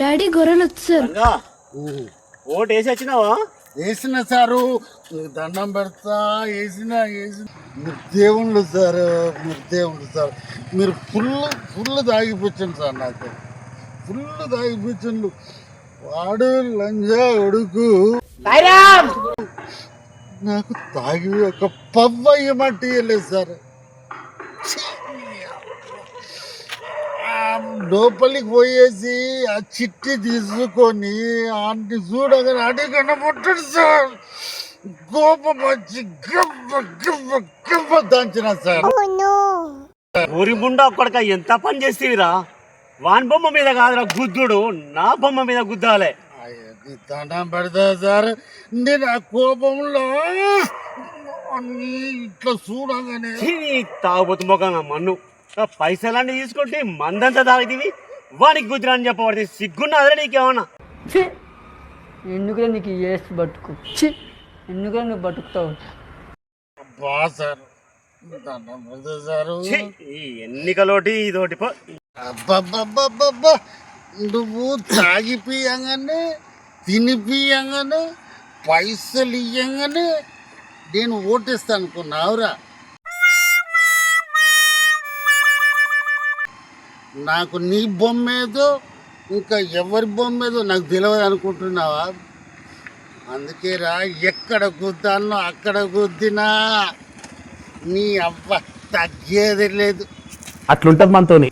Daddy గొర్రెలు వచ్చారు. Vote వేసి వచ్చినావా? వేసిన సారు, దండం పెడతా. వేసిన మీరు దేవుళ్ళు సార్, మీరు దేవుళ్ళు సార్. మీరు ఫుల్ తాగిపించండి సార్, నాకు ఫుల్ తాగిపించండు. వాడు లంజా ఉడుకు నాకు తాగి ఒక పవ్వ ఇవ్వమంటే ఇవ్వలేదు సార్. లోపలికి పోయేసి ఆ చిట్టి తీసుకొని ఆంటీ చూడగానే అడిగన ముట్టడు సార్. కోపం వచ్చి గవ్వ గవ్వ గవ్వ దంచిన సార్. ఊరి ముండా ఒక్కడిక ఎంత పని చేస్తేవిరా? వాని బొమ్మ మీద కాదురా గుద్దుడు, నా బొమ్మ మీద గుద్దాలే. దండం పెడతా సార్. నేను ఆ కోపంలో ఇట్లా చూడగానే తాగుబోతు మొక్క మన్ను పైసలన్నీ తీసుకుంటే మందంతా తాగుతీవి, వానికి గుద్దురా అని చెప్పబడితే సిగ్గున్నదిరా నీకేమన్నా? ఎందుకురా నీకు వేసి బతుకు, ఎందుకురా నువ్వు బతుకుతావు? బా సార్, దండం పెడతా సారు. ఈ ఎన్నికలోటి ఇదోటి పో. అబ్బబ్బబ్బబ్బబ్బా, నువ్వు తాగిపియంగానే తినిపియంగానే పైసలు ఇయ్యంగానే నేను ఓటేస్తాను అనుకున్నావురా? నాకు నీ బొమ్మ ఏదో ఇంకా ఎవరి బొమ్మ ఏదో నాకు తెలియదు అనుకుంటున్నావా? అందుకే రా, ఎక్కడ గుద్దానో అక్కడ గుద్దినా నీ అవ్వ తగ్గేది లేదు. అట్లుంటది మనతోని.